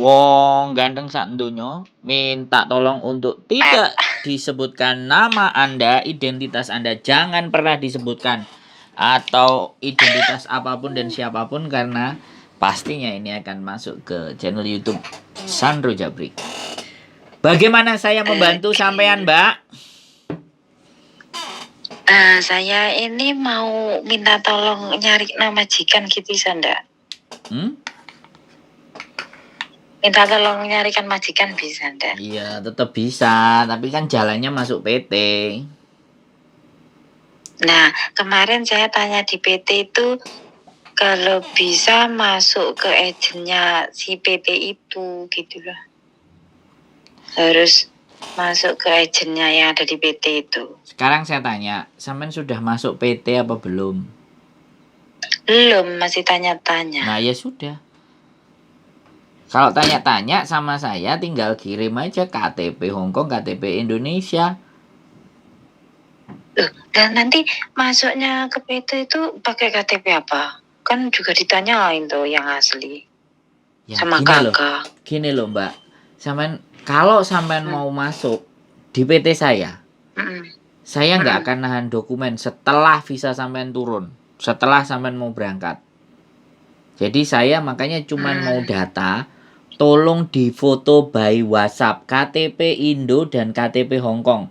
Wong ganteng sak donya minta tolong untuk tidak disebutkan nama Anda, identitas Anda jangan pernah disebutkan atau identitas apapun dan siapapun karena pastinya ini akan masuk ke channel YouTube Sandro Jabrik. Bagaimana saya membantu sampean, Mbak? Saya ini mau minta tolong nyari nama majikan gitu, Sanda. Minta tolong nyarikan majikan bisa, ndak? Iya, tetap bisa, tapi kan jalannya masuk PT. Nah, kemarin saya tanya di PT itu kalau bisa masuk ke agennya si PT itu gitu loh. Harus masuk ke agennya yang ada di PT itu. Sekarang saya tanya, sampean sudah masuk PT apa belum? Belum, masih tanya-tanya. Nah, ya sudah. Kalau tanya-tanya sama saya tinggal kirim aja KTP Hongkong, KTP Indonesia. Dan nanti masuknya ke PT itu pakai KTP apa? Kan juga ditanyain tuh yang asli. Ya, sama kakak. Gini loh, Mbak. Kalau sampean mau masuk di PT saya, saya nggak akan nahan dokumen setelah visa sampean turun, setelah sampean mau berangkat. Jadi saya makanya cuman mau data. Tolong difoto by WhatsApp KTP Indo dan KTP Hongkong.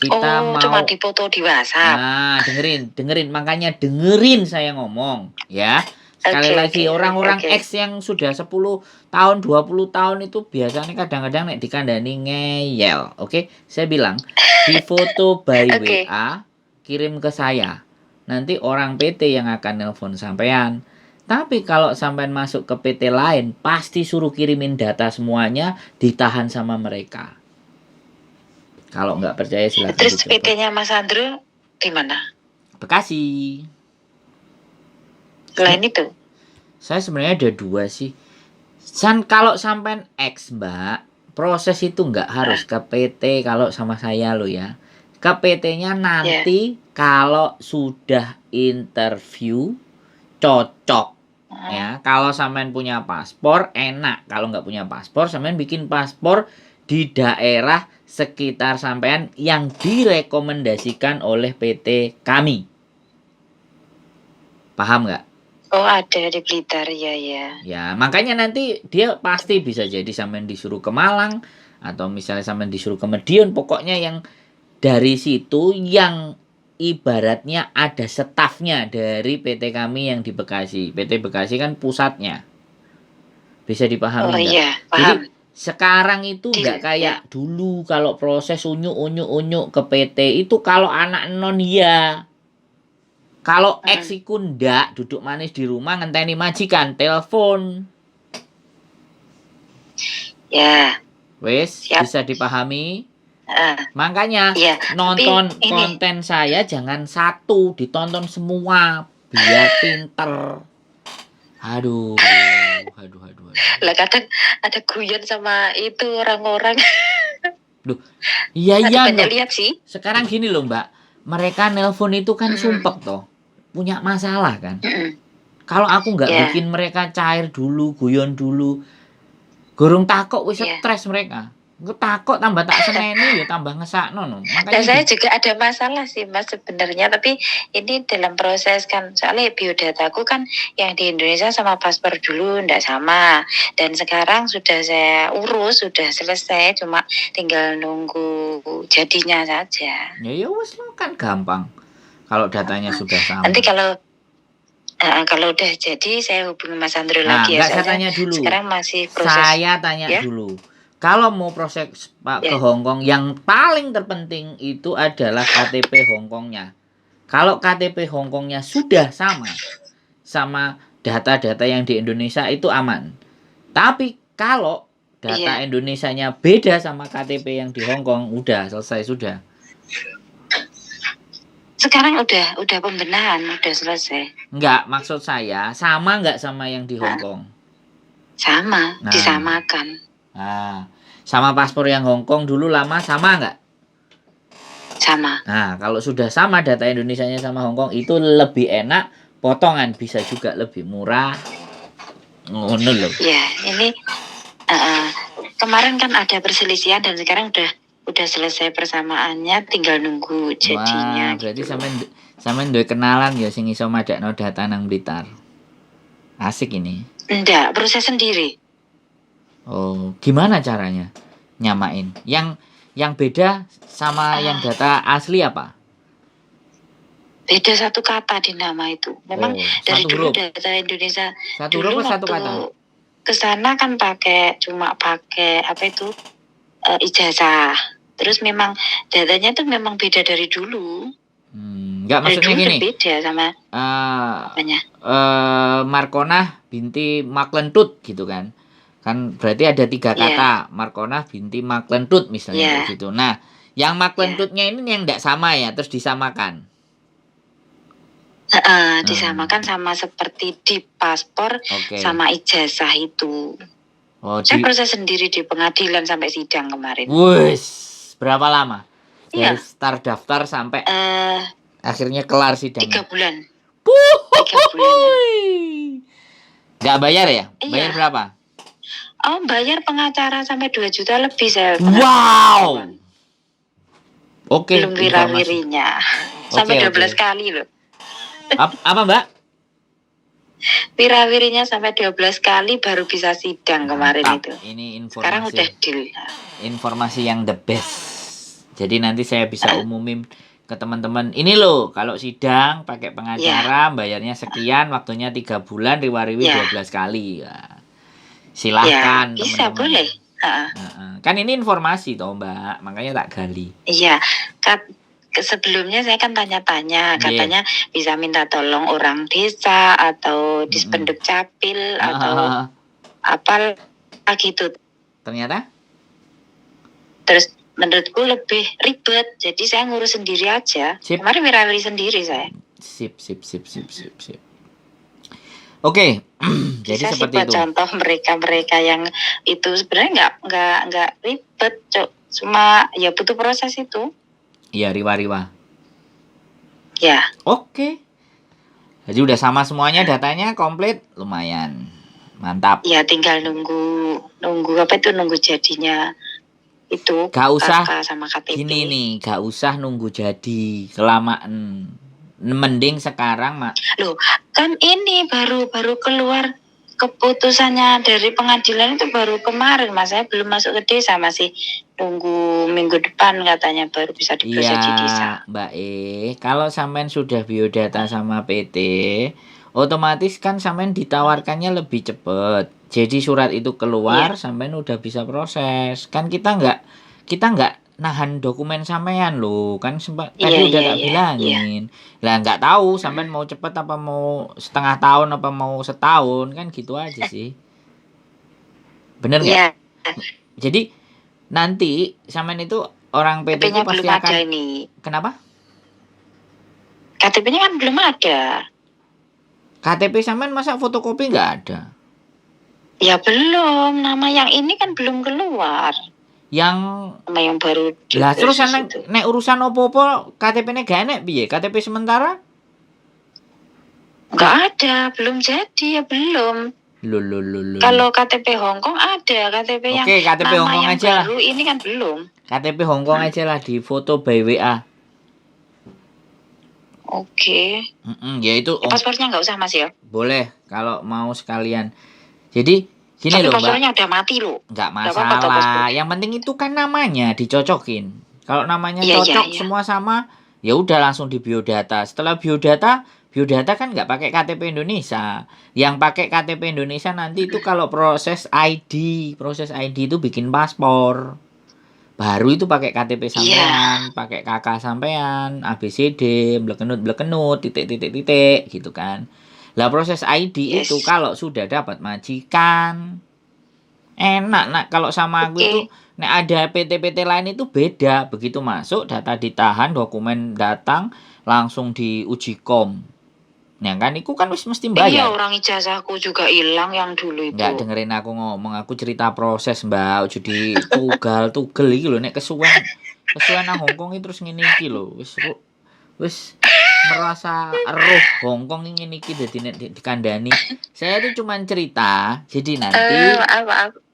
Kita mau cuma difoto di WhatsApp. Nah, dengerin, makanya dengerin saya ngomong, ya. Sekali lagi orang-orang X yang sudah 10 tahun, 20 tahun itu biasanya kadang-kadang nek dikandani ngeyel. Oke, saya bilang difoto by WA, kirim ke saya. Nanti orang PT yang akan nelpon sampean. Tapi kalau sampean masuk ke PT lain, pasti suruh kirimin data semuanya, ditahan sama mereka. Kalau nggak percaya silakan. Terus PT-nya Mas Andro di mana? Bekasi. Selain itu? Saya sebenarnya ada 2 sih. Kalau sampean X, Mbak, proses itu nggak harus ke PT kalau sama saya lo ya. Ke PT-nya nanti kalau sudah interview cocok. Ya, kalau sampean punya paspor enak, kalau nggak punya paspor sampean bikin paspor di daerah sekitar sampean yang direkomendasikan oleh PT kami. Paham nggak? Oh, ada di Blitar, ya. Ya, makanya nanti dia pasti bisa jadi sampean disuruh ke Malang atau misalnya sampean disuruh ke Madiun, pokoknya yang dari situ yang ibaratnya ada stafnya dari PT kami yang di Bekasi. PT Bekasi kan pusatnya. Bisa dipahami nggak? Iya, paham. Jadi sekarang itu nggak kayak dulu kalau proses unyuk ke PT itu kalau anak non ya. Kalau X iku ndak duduk manis di rumah ngenteni majikan telepon. Ya. Wes, bisa dipahami? Makanya nonton konten saya jangan satu, ditonton semua biar pinter. Aduh. Lah kadang ada guyon sama itu orang-orang. Duh, iya loh. Lihat sih. Sekarang gini loh, Mbak. Mereka nelpon itu kan sumpek toh. Punya masalah kan. Kalau aku nggak bikin mereka cair dulu, guyon dulu. Gorong takok wis stres mereka. Takut tambah tak seneni ya tambah ngesakno no. Makanya saya juga ada masalah sih Mas sebenarnya, tapi ini dalam proses kan soalnya biodataku kan yang di Indonesia sama paspor dulu ndak sama, dan sekarang sudah saya urus sudah selesai, cuma tinggal nunggu jadinya saja. Ya wes kan gampang kalau datanya sudah sama. Nanti kalau udah jadi saya hubungi Mas Andro lagi ya. Saya tanya dulu. Sekarang masih proses. Saya tanya dulu. Kalau mau proses ke Hongkong, yang paling terpenting itu adalah KTP Hongkongnya. Kalau KTP Hongkongnya sudah sama data-data yang di Indonesia itu aman. Tapi kalau data Indonesianya beda sama KTP yang di Hongkong, udah selesai sudah. Sekarang udah pembenahan, udah selesai. Enggak, maksud saya sama enggak sama yang di Hongkong? Sama, disamakan. Nah, sama paspor yang Hongkong dulu lama sama nggak? Sama. Nah, kalau sudah sama data Indonesianya sama Hongkong itu lebih enak, potongan bisa juga lebih murah. Ngono loh. Ya, ini Kemarin kan ada perselisihan dan sekarang udah selesai persamaannya, tinggal nunggu jadinya. Wah, berarti gitu. sampean duwe kenalan ya sing iso madakno data nang Blitar. Asik ini. Enggak, proses sendiri. Oh, gimana caranya nyamain? Yang beda sama yang data asli apa? Beda satu kata di nama itu. Memang dari satu dulu huruf. data Indonesia Satu dulu huruf atau satu waktu kata? kesana kan cuma pakai apa itu ijazah. Terus memang datanya tuh memang beda dari dulu. Enggak, Dari maksudnya dulu gini. udah beda sama apanya? Markonah binti Maklentut gitu kan. Kan berarti ada 3 kata. Markonah binti Maklentut misalnya kayak gitu. Nah, yang Maklentutnya ini yang enggak sama ya, terus disamakan. Disamakan sama seperti di paspor sama ijazah itu. Saya proses sendiri di pengadilan sampai sidang kemarin. Wes, berapa lama? Dari start daftar sampai akhirnya kelar sidangnya. 3 bulan. 3 bulan. Nggak bayar ya? Bayar berapa? Oh, bayar pengacara sampai 2 juta lebih saya. Wow. Oke. Belum wirawirinya. Sampai 12 kali loh. Apa Mbak? Wirawirinya sampai 12 kali baru bisa sidang kemarin itu. Ini informasi. Sekarang udah deal. Informasi yang the best. Jadi nanti saya bisa umumin ke teman-teman. Ini loh, kalau sidang pakai pengacara bayarnya sekian, waktunya 3 bulan, riwa-riwi 12 kali. Ya. Silahkan bisa, teman-teman. boleh. Kan ini informasi toh Mbak, makanya tak gali. Iya, sebelumnya saya kan tanya-tanya, katanya bisa minta tolong orang desa atau dispenduk capil atau apa gitu. Ternyata? Terus menurutku lebih ribet, jadi saya ngurus sendiri aja. Kemarin wirawiri sendiri saya. Sip. Oke, jadi seperti itu. Contoh mereka yang itu sebenarnya nggak ribet, cuma ya butuh proses itu. Iya, riwa-riwa. Ya. Oke. Jadi udah sama semuanya, datanya komplit, lumayan. Mantap. Ya, tinggal nunggu apa itu, nunggu jadinya itu. Gak usah sama KTP. Gini nih, gak usah nunggu jadi kelamaan. Mending sekarang, Mak. Loh, kan ini baru keluar keputusannya dari pengadilan itu baru kemarin, Mas. Saya belum masuk ke desa, masih nunggu minggu depan katanya baru bisa diproses di desa. Mbak kalau sampean sudah biodata sama PT, otomatis kan sampean ditawarkannya lebih cepat. Jadi surat itu keluar, sampean udah bisa proses. Kan kita nggak nahan dokumen sampean loh, kan tadi udah tak bilangin. Lah nggak tahu sampean mau cepet apa mau setengah tahun apa mau setahun, kan gitu aja sih. Bener nggak? Jadi nanti sampean itu orang PT itu pasti akan. Ini. Kenapa? KTP-nya kan belum ada. KTP sampean masa fotokopi nggak ada? Ya belum, nama yang ini kan belum keluar. Yang baru. Lah terus nek urusan opo-opo KTP-ne gak enek piye? KTP sementara? Enggak ada, belum jadi ya belum. Loh. Kalau KTP Hongkong ada, KTP yang KTP nama Hongkong yang aja baru lah. Ini kan belum. KTP Hongkong aja lah di foto by WA. Oke. Ya itu. Paspornya nggak usah Mas ya? Boleh kalau mau sekalian. Jadi gini loh Mbak. Paspornya udah mati loh. Nggak masalah. Yang penting itu kan namanya dicocokin. Kalau namanya cocok semua sama, ya udah langsung di biodata. Setelah biodata kan nggak pakai KTP Indonesia. Yang pakai KTP Indonesia nanti itu kalau proses ID itu bikin paspor. Baru itu pakai KTP sampean, pakai KK sampean, ABCD, blekenut, titik gitu kan. Lah proses ID itu kalau sudah dapat majikan, enak. Nah kalau sama aku itu nek ada PT-PT lain itu beda. Begitu masuk data ditahan, dokumen datang langsung diuji kom. Nah kan itu kan mesti bayar. Iya, orang ijazahku juga hilang yang dulu itu. Enggak dengerin aku ngomong, aku cerita proses Mbak. Jadi tugel iki lho nek kesuwen nang Hongkong terus ngene iki lho. Wis merasa roh Hongkong ngene iki dadi nek dikandani. Saya itu cuma cerita. Jadi nanti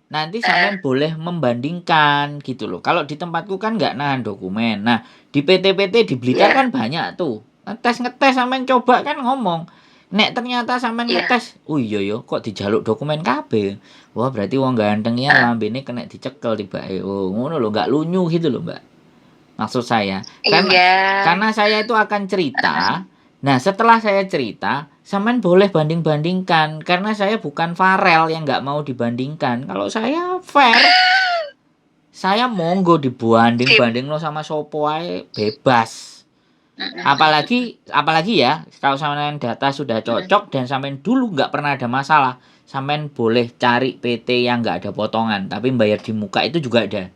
nanti sampean boleh membandingkan gitu loh. Kalau di tempatku kan nggak nahan dokumen. Nah, di PT-PT di Blitar kan banyak tuh. Ngetes sampean coba kan ngomong. Nek ternyata sampean ngetes, oh iya yo kok dijaluk dokumen kabeh. Wah, berarti wong ganteng ya lambene kena dicekel tibake. Oh, ngono lho, nggak lunyu gitu loh, Mbak. Maksud saya. Karena saya itu akan cerita. Nah, setelah saya cerita, sampean boleh banding-bandingkan. Karena saya bukan Farel yang nggak mau dibandingkan. Kalau saya fair, saya monggo dibanding-banding lo sama sopo ae bebas. Apalagi ya, kalau sampean data sudah cocok dan sampean dulu nggak pernah ada masalah, sampean boleh cari PT yang nggak ada potongan, tapi bayar di muka itu juga ada.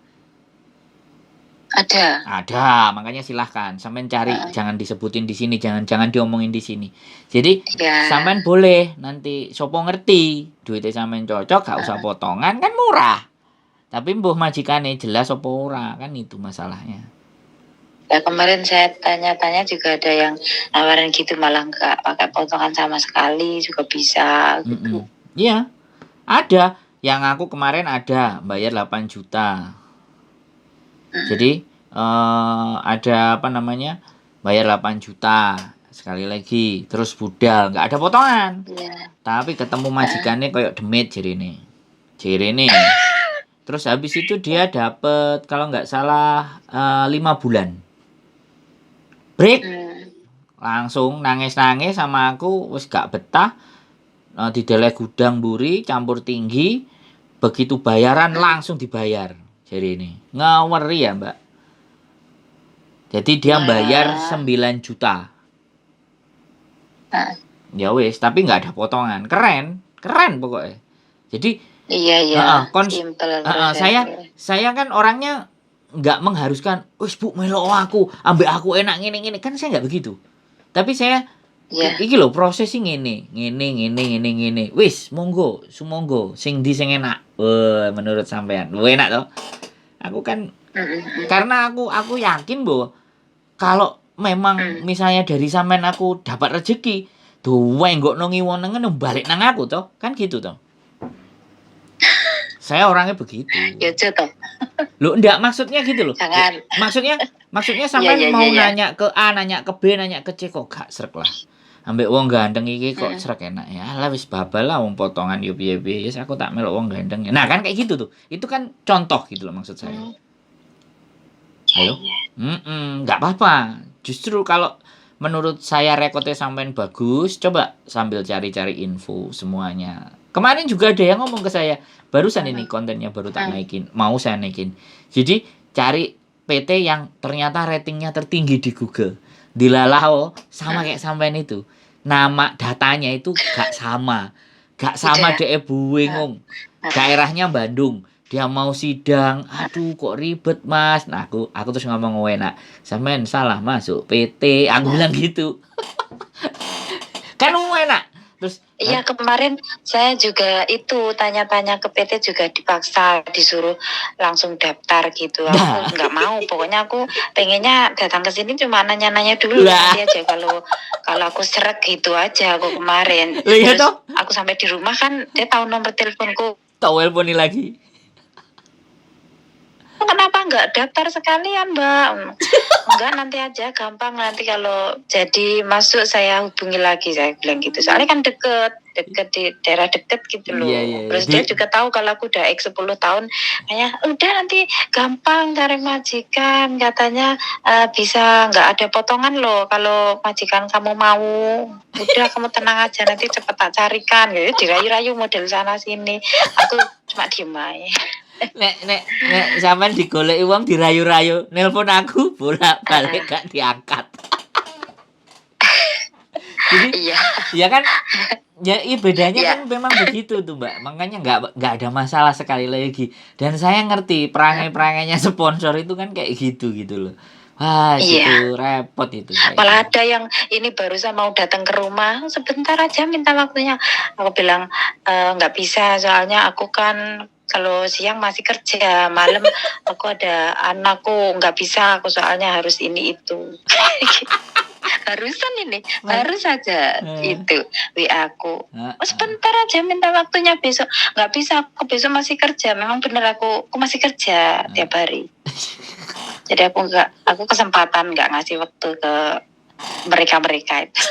Ada, makanya silahkan sampean cari, jangan disebutin di sini, jangan diomongin di sini. Jadi sampean boleh nanti sopo ngerti, duitnya sampean cocok, gak usah potongan kan murah. Tapi mbuh majikane jelas sopo ora, kan itu masalahnya. Ya kemarin saya tanya-tanya juga ada yang nawarin gitu, malah nggak pakai potongan sama sekali juga bisa gitu. Iya, ada. Yang aku kemarin ada bayar 8 juta. Jadi ada apa namanya, bayar 8 juta sekali lagi, terus budal nggak ada potongan. Tapi ketemu majikannya kayak demit jerene. Terus habis itu dia dapat kalau nggak salah 5 bulan break. Langsung nangis-nangis sama aku, wis gak betah. Dideleh gudang buri campur tinggi, begitu bayaran langsung dibayar. Jadi ini ngaweri ya Mbak. Jadi dia bayar 9 juta. Ya wis, tapi nggak ada potongan. Keren pokoknya. Jadi saya kan orangnya nggak mengharuskan, wis Bu melo aku, ambek aku enak ngene kan, saya nggak begitu. Tapi saya iki lho proses sing ngene. Wis monggo, sumonggo sing ndi sing enak. Menurut sampean. Enak toh? Aku kan karena aku yakin bahwa kalau memang misalnya dari sampean aku dapat rezeki, duwe nggok nang ngiwonengen balik nang aku toh, kan gitu toh. Saya orangnya begitu. Ya toh. Loh ndak, maksudnya gitu loh. Jangan. Maksudnya sampean mau nanya ke A, nanya ke B, nanya ke C kok gak srek lah. Ambek wong ganteng iki kok srek enak ya. Lah wis babal lah wong potongan yo piye-piye. Yes, aku tak melok wong ganteng. Nah, kan kayak gitu tuh. Itu kan contoh gitu loh maksud saya. Halo? Enggak apa-apa. Justru kalau menurut saya rekodnya sampean bagus, coba sambil cari-cari info semuanya. Kemarin juga ada yang ngomong ke saya, barusan ini kontennya baru tak naikin, mau saya naikin. Jadi cari PT yang ternyata ratingnya tertinggi di Google. Dilalah sama kayak sampean itu. Nama datanya itu gak sama DE bingung. Daerahnya Bandung. Dia mau sidang, aduh kok ribet Mas. Nah aku terus ngomong enak, sampean salah masuk PT, aku bilang gitu. Kan enak. Terus iya kemarin saya juga itu tanya-tanya ke PT juga dipaksa disuruh langsung daftar gitu. Aku nggak mau, pokoknya aku pengennya datang ke sini cuma nanya-nanya dulu nanti aja kalau aku seret gitu aja aku kemarin. Terus aku sampai di rumah kan dia tahu nomor teleponku. Tahu teleponi lagi. Kenapa nggak daftar sekalian Mbak? Enggak, nanti aja, gampang, nanti kalau jadi masuk saya hubungi lagi, saya bilang gitu. Soalnya kan deket di daerah deket gitu loh. Terus dia juga tahu kalau aku udah 10 tahun. Kayak udah nanti gampang cari majikan, katanya bisa nggak ada potongan loh kalau majikan kamu mau. Udah kamu tenang aja, nanti cepet tak carikan. Gitu dirayu-rayu model sana sini. Aku cuma diem aja. Nek sampean digoleki wong dirayu-rayu, nelpon aku bolak-balik gak diangkat. Jadi ya kan ya bedanya kan memang begitu tuh Mbak. Makanya nggak ada masalah sekali lagi. Dan saya ngerti perangai-perangainya sponsor itu kan kayak gitu loh. Wah, itu repot itu. Malah ada yang ini barusan mau datang ke rumah, sebentar aja minta waktunya. Aku bilang nggak bisa, soalnya aku kan kalau siang masih kerja, malam aku ada anakku, nggak bisa aku soalnya harus ini itu. Barusan ini, baru saja itu WA aku. Heeh. Oh, sebentar aja minta waktunya besok. Nggak bisa, aku besok masih kerja. Memang bener aku masih kerja tiap hari. Jadi aku kesempatan nggak ngasih waktu ke mereka itu.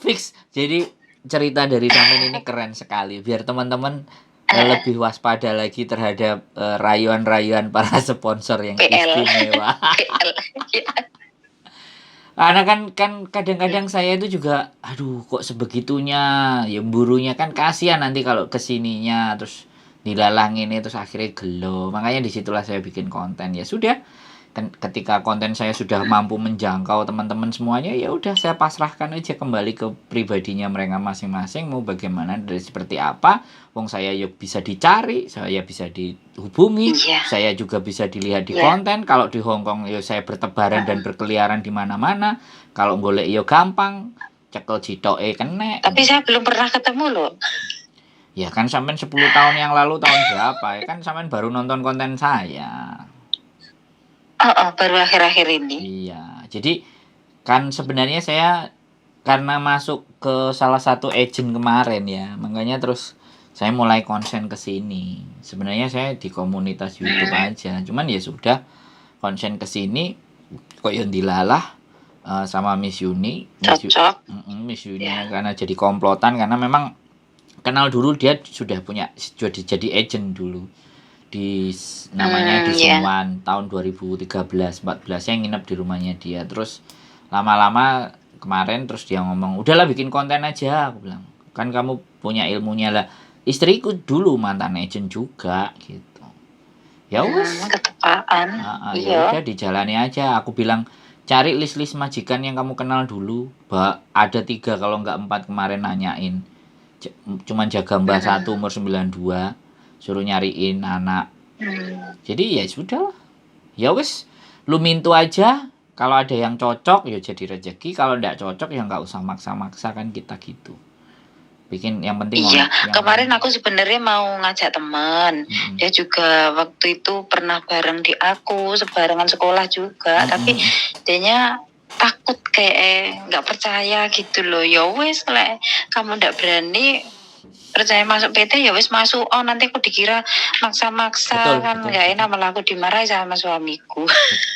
Fix. Jadi cerita dari Samin ini keren sekali. Biar teman-teman lebih waspada lagi terhadap rayuan-rayuan para sponsor yang PL. istimewa. PL. Karena kan kadang-kadang saya itu juga, aduh kok sebegitunya, ya burunya kan kasihan nanti kalau kesininya terus dilalang ini terus akhirnya gelo. Makanya disitulah saya bikin konten. Ya sudah, ketika konten saya sudah mampu menjangkau teman-teman semuanya, ya udah saya pasrahkan aja kembali ke pribadinya mereka masing-masing mau bagaimana dari seperti apa. Wong saya yuk bisa dicari, saya bisa dihubungi, Iya. saya juga bisa dilihat di Iya. konten. Kalau di Hong Kong ya saya bertebaran dan berkeliaran di mana-mana. Kalau golek yo gampang, cekel jitoke kene. Tapi saya belum pernah ketemu loh. Ya kan sampean 10 tahun yang lalu tahun berapa ya kan sampean baru nonton konten saya. Baru akhir-akhir ini. Iya, jadi kan sebenarnya saya karena masuk ke salah satu agent kemarin ya, makanya terus saya mulai konsen ke sini. Sebenarnya saya di komunitas YouTube aja, cuman ya sudah konsen ke sini kok yang dilalah sama Miss Yuni. Cocok. Miss Yuni karena jadi komplotan karena memang kenal dulu dia sudah jadi agent dulu. Di namanya di Sungwan tahun 2013-14 saya nginep di rumahnya dia. Terus lama-lama kemarin terus dia ngomong udahlah bikin konten aja, aku bilang kan kamu punya ilmunya lah. Istriku dulu mantan agent juga gitu. Ya wes ketepaan. Ya udah dijalani aja. Aku bilang cari list-list majikan yang kamu kenal dulu. Ada 3 kalau nggak 4 kemarin nanyain. Cuman jaga mbah 1 umur 92. Suruh nyariin anak. Jadi ya sudah, ya wes, lu mintu aja. Kalau ada yang cocok ya jadi rezeki. Kalau nggak cocok ya nggak usah maksa-maksa kan kita gitu. Bikin yang penting. Iya, kemarin aku sebenarnya mau ngajak teman. Dia juga waktu itu pernah bareng di aku, sebarengan sekolah juga. Tapi dianya takut kayak nggak percaya gitu loh. Ya wes, kalau kamu nggak berani percaya masuk PT ya wis masuk. Oh nanti aku dikira maksa-maksa kan nggak enak, malah aku dimarahi sama suamiku.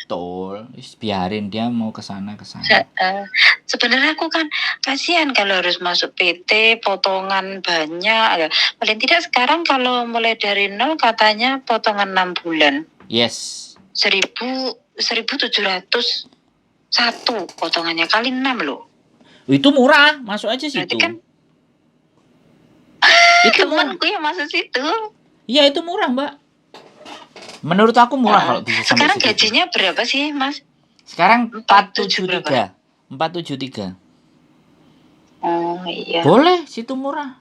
Betul, biarin dia mau kesana. Sebenarnya aku kan kasihan kalau harus masuk PT, potongan banyak. Paling tidak sekarang kalau mulai dari 0 katanya potongan 6 bulan. Yes. 1.701 potongannya kali 6 loh. Itu murah, masuk aja situ. Berarti kan itu temanku yang masuk situ. Iya itu murah mbak. Menurut aku murah kalau bisa sampai sekarang gajinya berapa sih mas? Sekarang 473. 473. Oh iya. Boleh situ murah.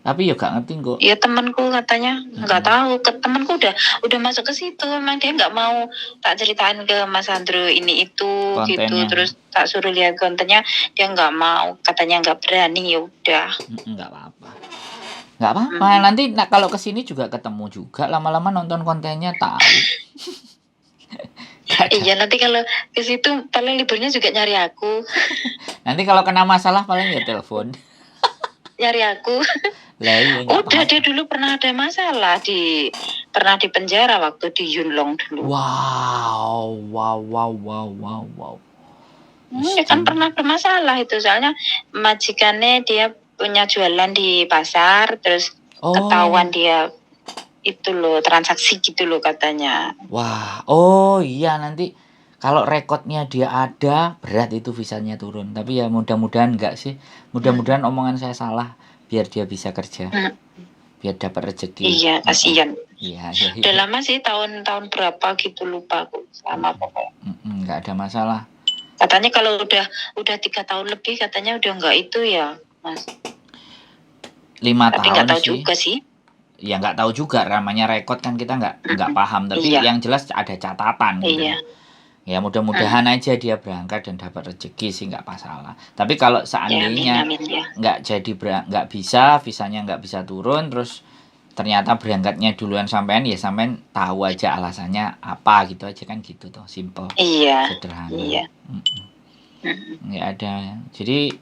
Tapi ya gak ngerti kok. Iya temanku katanya nggak tahu. Temanku udah masuk ke situ. Memang dia nggak mau tak ceritain ke Mas Andrew ini itu kontennya. Gitu. Terus tak suruh lihat kontennya dia nggak mau. Katanya nggak berani. Ya udah. Nggak apa-apa. Nggak apa-apa. Nanti kalau kesini juga ketemu juga. Lama-lama nonton kontennya tahu. Iya nanti kalau ke situ paling liburnya juga nyari aku. Nanti kalau kena masalah paling ya telepon. Nyari aku. Lah, iya, udah dia dulu pernah ada masalah pernah di penjara waktu di Yunlong dulu. Wow. Ya kan pernah bermasalah itu soalnya majikannya dia punya jualan di pasar terus ketahuan dia itu loh transaksi gitu loh katanya. Wah, iya nanti kalau rekodnya dia ada berat itu visanya turun. Tapi ya mudah-mudahan enggak sih. Mudah-mudahan omongan saya salah biar dia bisa kerja. Biar dapat rezeki. Iya, kasihan. Iya. Udah lama sih tahun berapa gitu lupa aku sama pokoknya. Enggak ada masalah. Katanya kalau udah 3 tahun lebih katanya udah enggak itu ya, Mas. 5 tahun tapi enggak tahu juga sih. Ya enggak tahu juga namanya rekod kan kita enggak paham tapi yang jelas ada catatan gitu. Iya. Ya mudah-mudahan aja dia berangkat dan dapat rezeki sih nggak masalah. Tapi kalau seandainya nggak nggak bisa visanya nggak bisa turun terus ternyata berangkatnya duluan sampean ya sampean tahu aja alasannya apa gitu aja kan gitu toh simple. Iya. Sederhana. Iya. nggak ada. Jadi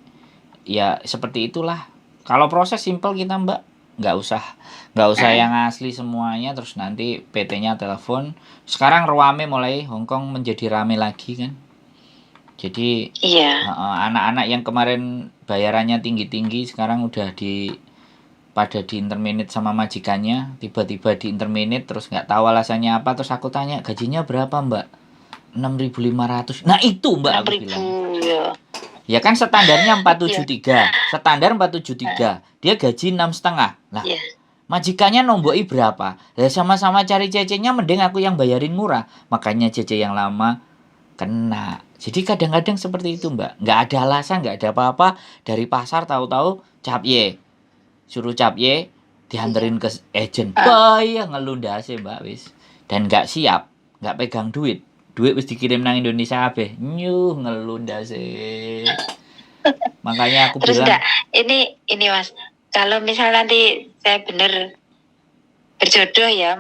ya seperti itulah. Kalau proses simpel kita Mbak, nggak usah yang asli semuanya, terus nanti PT-nya telepon. Sekarang ruame mulai Hong Kong menjadi rame lagi kan. Jadi Iya. anak-anak yang kemarin bayarannya tinggi-tinggi sekarang udah pada di interminate sama majikannya, tiba-tiba di interminate terus nggak tahu alasannya apa, terus aku tanya gajinya berapa Mbak, 6.500. Nah itu Mbak aku 6.000 bilang. ya. Ya kan standarnya 473, standar 473, dia gaji 6,5. Lah Iya. majikannya nomboi berapa? Ya sama-sama cari cece-nya, mending aku yang bayarin murah, makanya cece yang lama kena. Jadi kadang-kadang seperti itu Mbak, nggak ada alasan, nggak ada apa-apa, dari pasar tahu-tahu capye, suruh capye dianterin ke agent. Bayah ngelundase Mbak wis, dan nggak siap, nggak pegang duit wis dikirim nang Indonesia kabeh, nyuh ngelundase. Makanya aku Terus bilang, enggak, ini Mas, kalau misal nanti saya bener berjodoh ya,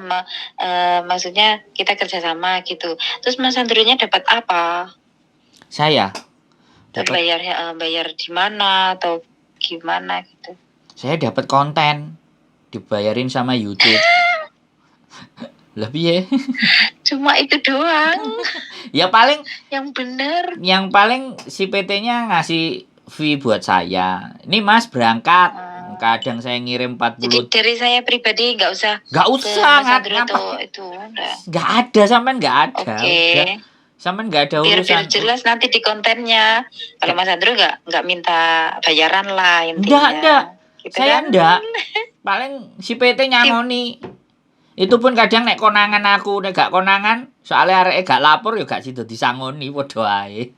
maksudnya kita kerjasama gitu. Terus Mas Andronya dapat apa? saya Terus dapat bayar di mana atau gimana gitu? saya dapat konten, dibayarin sama YouTube. Lebih ya. Cuma itu doang Ya paling yang bener. si PT-nya ngasih fee buat saya. Ini Mas berangkat. Kadang saya ngirim Jadi 40. dari saya pribadi nggak usah Nggak ke usah, Mas Andro ngapa? itu enggak. Nggak ada, sampean nggak ada. Oke. Udah. Sampean nggak ada Biar urusan. jelas nanti di kontennya. Kalau Mas Andro nggak minta bayaran lah intinya. Enggak. Gitu Saya kan? enggak. Paling si PT nyangoni. Itu pun kadang nek konangan aku, nek gak konangan, soalnya areke gak lapor ya gak sido disangoni padha ae.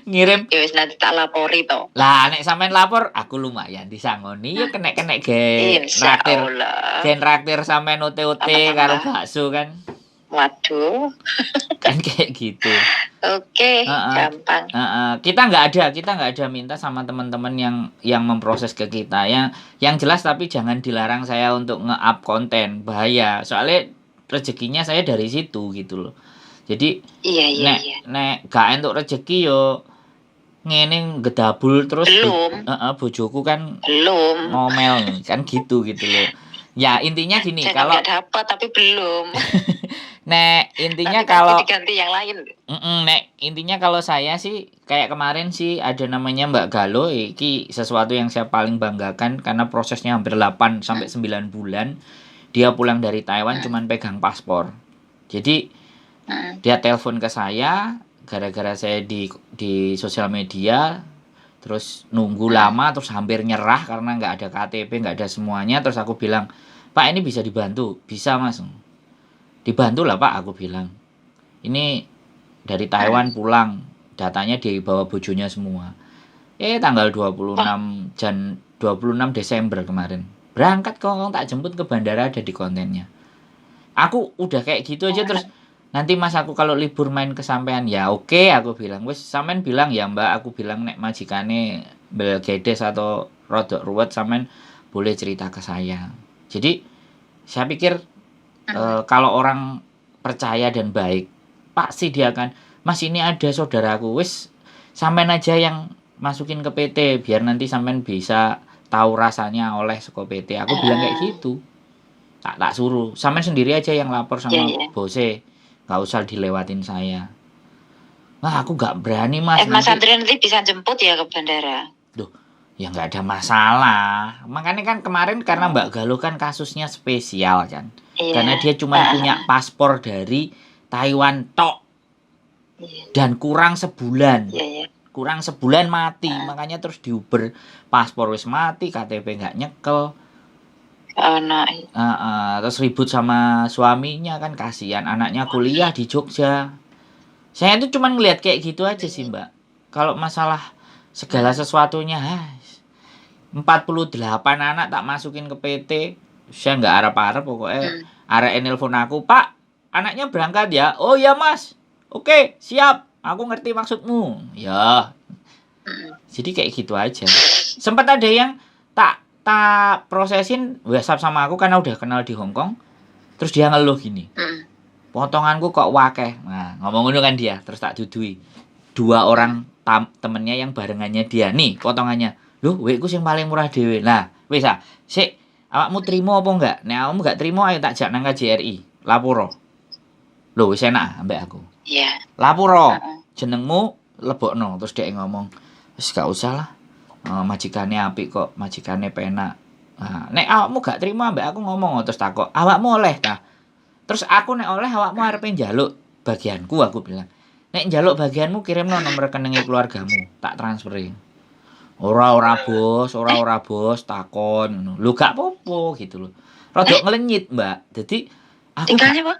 Ngirim. Ya wis nanti tak lapori toh. Lah nek sampean lapor, aku lumayan disangoni ya kena-kena ge traktir. Insyaallah. Gen traktir sampean ote-ote Sama-sama. karo bakso kan. Waduh. Kan kayak gitu. Oke, gampang. Kita nggak ada minta sama teman-teman yang memproses ke kita, yang jelas, tapi jangan dilarang saya untuk nge-up konten, bahaya, soalnya rezekinya saya dari situ gitu loh. Jadi Iya. nek gak entuk rezeki yo ngene gedabul terus. Belum. Bojoku kan Belum. ngomel kan gitu loh. Ya intinya gini, Jangan kalau nggak dapat tapi belum. nek intinya Nanti kalau diganti yang lain. nek intinya kalau saya sih kayak kemarin sih ada namanya Mbak Galo, iki sesuatu yang saya paling banggakan karena prosesnya hampir 8 sampai 9 bulan. Dia pulang dari Taiwan cuman pegang paspor. Jadi dia telepon ke saya gara-gara saya di sosial media, terus nunggu lama, terus hampir nyerah karena nggak ada KTP, nggak ada semuanya. Terus aku bilang, Pak ini bisa dibantu? Bisa Mas. Dibantu lah Pak, aku bilang. Ini dari Taiwan pulang, datanya dibawa bojonya semua. Tanggal 26 Desember kemarin berangkat ke Hongkong, tak jemput ke bandara, ada di kontennya. Aku udah kayak gitu aja. Terus nanti Mas aku kalau libur main ke sampean, ya oke, aku bilang. Wes sampean bilang ya Mbak, aku bilang nek majikane belgedes atau rodok ruwet sampean boleh cerita ke saya. Jadi saya pikir kalau orang percaya dan baik, pasti dia akan, Mas ini ada saudaraku, wis sampean aja yang masukin ke PT biar nanti sampean bisa tahu rasanya oleh saka PT. Aku bilang kayak gitu. Tak suruh, sampean sendiri aja yang lapor sama bose, nggak usah dilewatin saya. Nah aku nggak berani Mas. Mas Andri nanti bisa jemput ya ke bandara? Duh, ya nggak ada masalah. Makanya kan kemarin karena Mbak Galo kan kasusnya spesial kan. Karena dia cuma punya paspor dari Taiwan tok. Dan kurang sebulan. Kurang sebulan mati. Makanya terus diuber, paspor wis mati, KTP nggak nyekel. Terus ribut sama suaminya kan, kasihan anaknya kuliah di Jogja. Saya itu cuma ngelihat kayak gitu aja sih Mbak. Kalau masalah segala sesuatunya 48 anak tak masukin ke PT, saya nggak harap-harap pokoknya. Arek nelpon aku, Pak anaknya berangkat ya. Oh ya Mas, oke siap, aku ngerti maksudmu ya. Jadi kayak gitu aja. Sempat ada yang tak prosesin WhatsApp sama aku karena udah kenal di Hongkong. Terus dia ngeluh gini, potonganku kok wakeh. Nah ngomong ngono kan dia, terus tak dudui, 2 orang temennya yang barengannya dia. Nih potongannya. Loh, wekku sing paling murah dhewe. Lah, wis ah. Sik, awakmu trimo apa enggak? Nek awakmu enggak trimo ayo tak jak nang KJRI. Laporo. Loh, wis enak ambek aku. Iya. Laporo. Heeh. Jenengmu lebokno. Terus dia ngomong, wis gak usah lah. Majikane apik kok, majikane penak. Nah, nek awakmu gak trimo ambek aku ngomong terus takok, awakmu oleh ta? Terus aku nek oleh awakmu arepe njaluk bagianku, aku bilang. Nek njaluk bagianmu kirimno nomor rekening keluargamu, tak transferin. Ora bos, ora bos, takon ngono. Lho gak apa-apa gitu loh. Rodok ngelenyit, Mbak. Jadi aku Tinggalnya apa?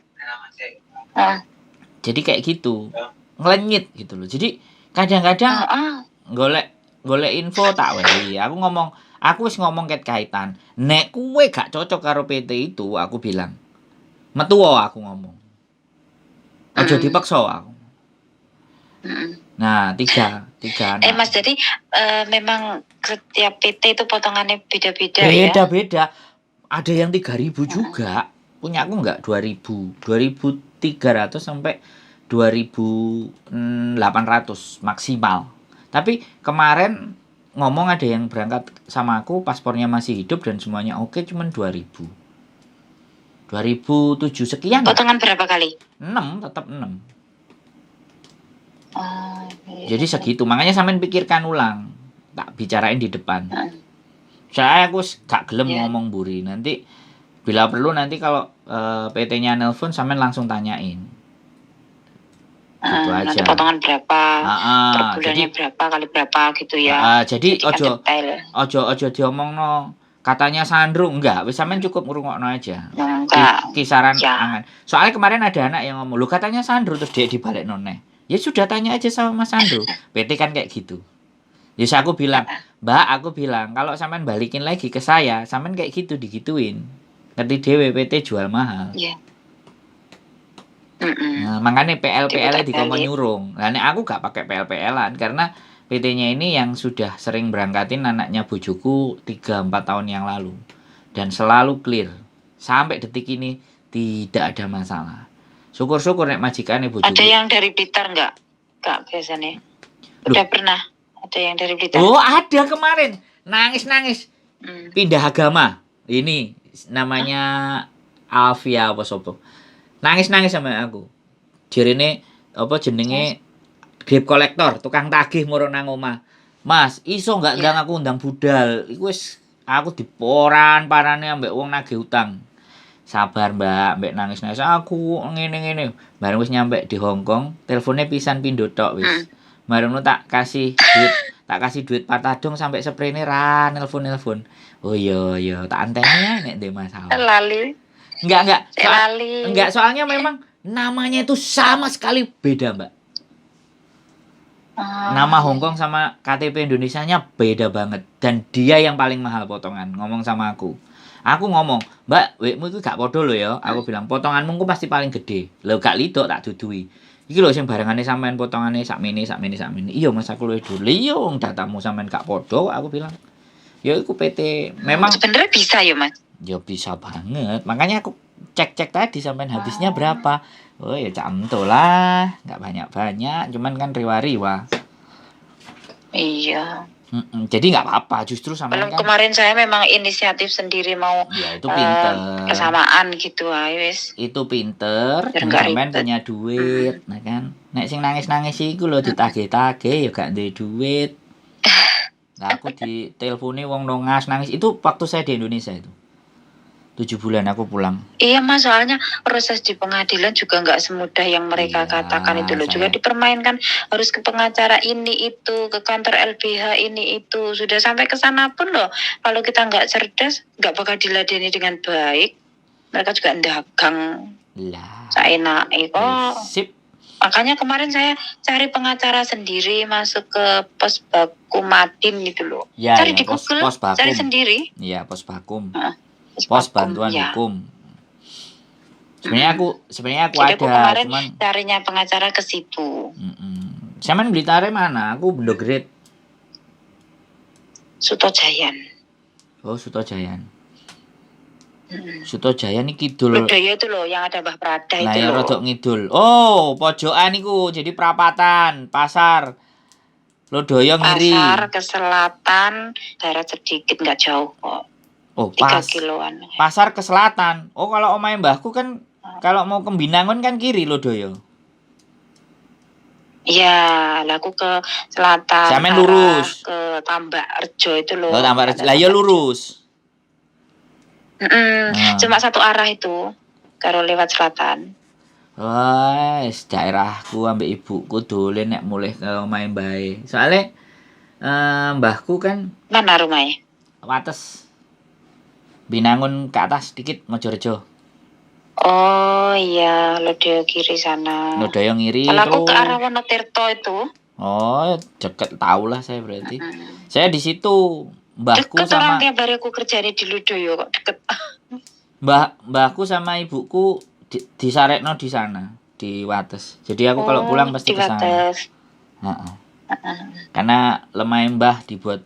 jadi kayak gitu. Ngelenyit gitu loh. Jadi kadang-kadang golek info tak wehi. Aku wis ngomong kaitan. Nek kuwe gak cocok karo PT itu, aku bilang. Metu aku ngomong. Aja dipaksa aku. Nah, tiga anak. Mas, jadi memang setiap PT itu potongannya beda-beda ya? Beda-beda. Ada yang 3.000 juga. Punya aku enggak 2.000. 2.300 sampai 2.800 maksimal. Tapi kemarin ngomong ada yang berangkat sama aku, paspornya masih hidup dan semuanya oke, cuman 2.000. 2.007 sekian. Potongan berapa kali? 6, tetap 6. Iya. Jadi segitu, makanya sampean pikirkan ulang. Tak bicarain di depan. Saya aku gak gelem ngomong buri. Nanti bila perlu nanti kalau PT-nya nelpon sampean langsung tanyain. Gitu aja. Nanti potongan berapa? Per bulannya jadi, berapa kali berapa gitu ya. Jadi ojo diomongno katanya Sandro, enggak, wis sampean cukup ngrungokno aja. Enggak. Kisaran angan. Soalnya kemarin ada anak yang ngomong, "Lu katanya Sandro," terus dia dibalekno neh. Ya sudah tanya aja sama Mas Sandro. PT kan kayak gitu. Ya aku bilang, Mbak, aku bilang kalau sampean balikin lagi ke saya, sampean kayak gitu digituin. Ngerti dhewe PT jual mahal. Iya. Nah, makanya PL-PL dikongkon nyurung. Nah, nek aku gak pakai PL-PL-an karena PT-nya ini yang sudah sering berangkatin anaknya bojoku 3-4 tahun yang lalu. Dan selalu clear. Sampai detik ini tidak ada masalah. Syukur-syukur nek majikane bojoku. Ada yang dari Blitar enggak? Enggak biasanya. Udah pernah ada yang dari Blitar. Oh, ada kemarin. Nangis-nangis. Pindah agama. Ini namanya Alfia apa sopo. Nangis-nangis sama aku. Jarine apa jenenge grip kolektor, tukang tagih moro nang omah. Mas, iso enggak ndang aku undang budal. Iku wis aku diporan-parane ambek wong nagih utang. Sabar, Mbak, mbek nangis-nangis aku ngene-ngene. Bareng wis nyampe di Hong Kong, teleponnya pisan pindho tok wis. Bareng tak kasih duit patadong sampai sprene ra nelpon. Oh iya, tak anteni nek ndek masalah. Lali. Enggak. Soalnya memang namanya itu sama sekali beda, Mbak. Nama Hong Kong sama KTP Indonesianya beda banget dan dia yang paling mahal potongan ngomong sama aku. Aku ngomong, Mbak, wekmu itu gak podo lho ya. Aku bilang, potonganmu ku pasti paling gede. Lho gak lidok tak dudui. Iki lho sing barengane sampean potongane sakmene. Iya Mas, aku luwih dulu. Iya wong datamu sampean gak podo, aku bilang. Ya iku PT. Memang sebenarnya bisa ya, Mas. Ya bisa banget. Makanya aku cek tadi sampean habisnya berapa. Oh ya cantu lah, gak banyak-banyak, cuman kan riwa-riwa. Iya. Jadi nggak apa-apa, justru sampean kan. Kemarin saya memang inisiatif sendiri mau. Ya itu pinter. Kesamaan gitu wis. Itu pinter, sampean punya duit, nah kan. Nek sing nangis-nangis iku lho ditagih-tagih ya gak duwe duit. Nah aku diteleponi wong nongas nangis itu waktu saya di Indonesia itu. 7 bulan aku pulang. Iya Mas, soalnya proses di pengadilan juga nggak semudah yang mereka katakan itu loh. Juga dipermainkan, harus ke pengacara ini itu, ke kantor LBH ini itu. Sudah sampai ke sana pun loh, kalau kita nggak cerdas, nggak bakal diladeni dengan baik. Mereka juga dagang. Lah. Seenak kok. Sip. Makanya kemarin saya cari pengacara sendiri, masuk ke pos bakum Madin gitu loh. Ya, cari di Google, cari sendiri. Iya, pos bakum. Pos bantuan hukum. Sebenarnya aku jadi ada, aku kemarin cuman carinya pengacara ke situ. Sampean Blitare mana? Aku Bendogrit. Sutojayan. Oh, Sutojayan. Suto Jaya nih kidul. Lodaya itu loh yang ada Mbah Prada Nah, itu yang loh. rodok ngidul. Oh, pojokan iku, jadi perapatan, pasar. Lodaya ngiri. Pasar ke selatan, darat sedikit nggak jauh kok. Oh, 3 kiloan. Pasar ke selatan. Oh, kalau omahe mbahku kan kalau mau ke Binangun kan kiri Lodaya. Iya, laku ke selatan. Sampean arah lurus. ke Tambak Rejo itu loh. Oh, Tambak Rejo. Lah ya lurus. Cuma satu arah itu, kalau lewat selatan. Wes, daerahku ambek ibuku dolen nek mulih ke omahe mbahe. Soale mbahku kan Mana rumahnya? Wates. Binangun ke atas dikit Mojorejo. Oh iya, Lodaya kiri sana. Lodaya ngiri. Kalau aku ke arah Wonotirto itu. Oh, deket tau lah saya berarti. Saya di situ mbahku deket sama orang tiap hari aku kerjanya di Lodaya kok deket. Mbahku sama ibuku disarekno di sana di Wates. Jadi aku kalau pulang pasti ke sana. Karena lemah mbah dibuat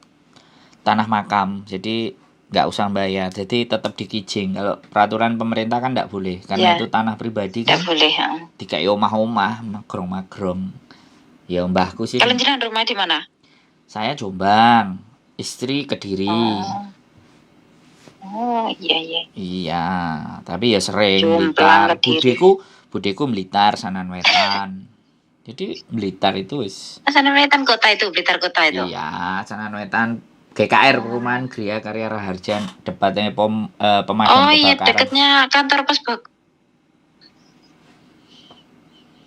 tanah makam. Jadi nggak usah bayar, jadi tetap dikijing. Kalau peraturan pemerintah kan nggak boleh, karena itu tanah pribadi kan. Nggak boleh. Dikai omah-omah, magrong-magrong. Ya mbahku sih. Kalian jenengan rumah di mana? Saya Jombang, istri Kediri. Oh iya. Iya, tapi ya sering Jombang, Blitar. Budeku Blitar, Sanan Wetan. Jadi Blitar itu wis. Sanan Wetan kota itu, Blitar kota itu. Iya, Sanan Wetan. GKR Perumahan Gria Karya Raharjan, depannya pemadam kebakaran. Oh iya, dekatnya kantor pos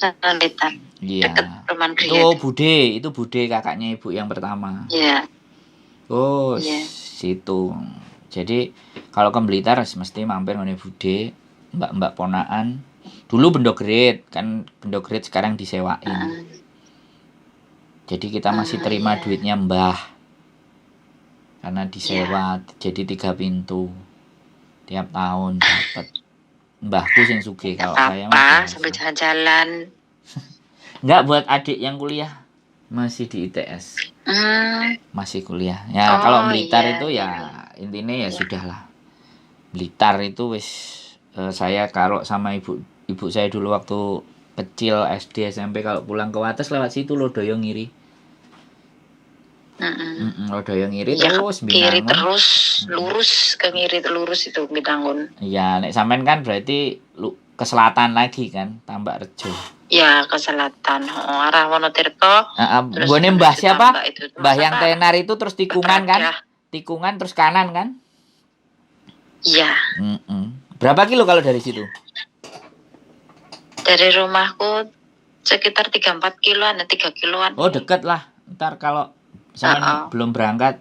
Wetan. Iya. Dekat Perumahan Gria. Itu Bude kakaknya ibu yang pertama. Iya. Oh, situ. Jadi kalau ke Blitar mesti mampir ngene Bude, mbak-mbak ponaan. Dulu Bendogrit, kan Bendogrit sekarang disewain. Jadi kita masih terima duitnya mbah. Karena disewa, jadi 3 pintu tiap tahun dapat. Mbahku sing sugih, kalau saya sambil jalan-jalan. Enggak, buat adik yang kuliah masih di ITS. Masih kuliah. Ya kalau Blitar itu ya intinya ya sudahlah. Blitar itu wis saya kalau sama ibu saya dulu waktu kecil SD SMP kalau pulang ke Wates lewat situ Lodaya ngiri. Lodaya ngiri terus Binangun. Kiri terus lurus ke ngiri lurus itu Binangun. Iya, nek sampean kan berarti ke selatan lagi kan, Tambak Rejo. Ya, ke selatan. Arah Wonotirto. Gone mbah siapa? Mbah yang tenar itu terus tikungan kan? Tikungan terus kanan kan? Iya. Berapa kilo kalau dari situ? Dari rumahku sekitar 3-4 kiloan, 3 kiloan. Oh, deket lah. Ntar kalau misalnya belum berangkat,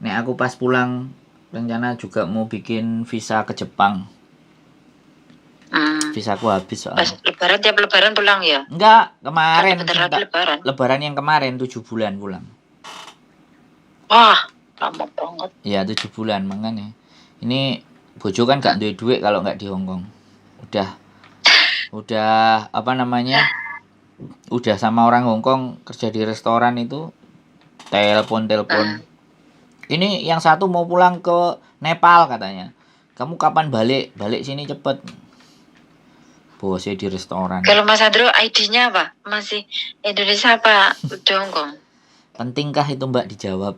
nek aku pas pulang rencana juga mau bikin visa ke Jepang. Visaku habis soalnya. Pas lebaran, tiap lebaran pulang ya? Enggak, kemarin. Lebaran. Lebaran yang kemarin 7 bulan pulang. Wah, lama banget. Iya, 7 bulan makanya. Ini bojo kan gak duwe duit kalau nggak di Hongkong. Udah apa namanya? Udah sama orang Hongkong kerja di restoran itu telepon. Ini yang satu mau pulang ke Nepal katanya. Kamu kapan balik? Balik sini cepet. Bosnya di restoran. Kalau Mas Andro ID-nya apa? Masih Indonesia apa udah Hongkong? Pentingkah itu Mbak dijawab?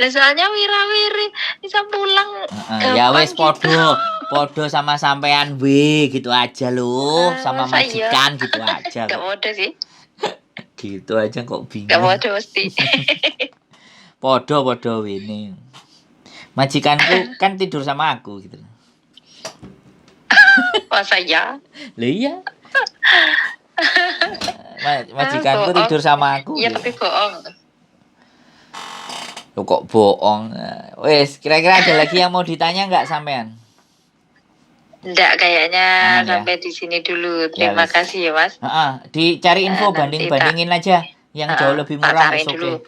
Lah soalnya wira-wiri bisa pulang. Ya wes podo sama sampean gitu aja loh, sama majikan gitu aja. Gak bodoh sih. Gitu aja kok bingung. Gak bodoh mesti. Podo ini. Majikanku kan tidur sama aku gitu. Oh saya. Lah iya. Majikanku tidur sama aku. Iya tapi bohong. Loh kok bohong? Wes, kira-kira ada lagi yang mau ditanya nggak sampean? Enggak, kayaknya sampai di sini dulu. Terima kasih ya Mas. Dicari info, bandingin aja yang jauh lebih murah. Dulu.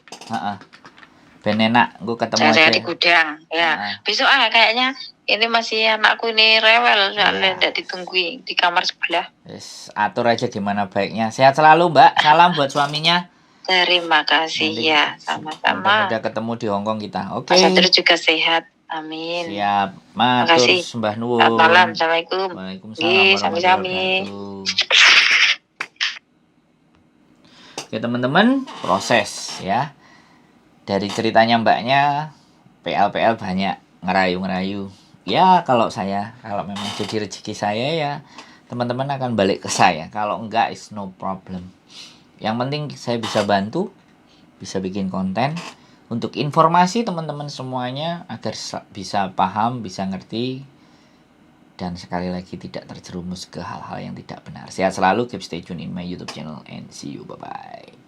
Ben enak, gue ketemu saya aja. Di gudang, ya. Besok kayaknya ini masih anakku ini rewel, soalnya tidak ditungguin di kamar sebelah. Yes, atur aja gimana baiknya. Sehat selalu Mbak, salam buat suaminya. Terima kasih. Nanti, ya, sama-sama. Udah ketemu di Hongkong kita. Oke. Mas Andro juga sehat. Amin. Siap. Matur Makasih. sembah Selamat malam. nuwun. Assalamualaikum. Waalaikumsalam Nggih, warahmatullahi sami-sami. wabarakatuh. Oke teman-teman, proses ya. Dari ceritanya mbaknya, PL-PL banyak, ngerayu-ngerayu. Ya kalau memang jadi rezeki saya ya, teman-teman akan balik ke saya. Kalau enggak, is no problem. Yang penting saya bisa bantu, bisa bikin konten. Untuk informasi teman-teman semuanya, agar bisa paham, bisa ngerti, dan sekali lagi tidak terjerumus ke hal-hal yang tidak benar. Sehat selalu, keep stay tune in my YouTube channel, and see you, bye-bye.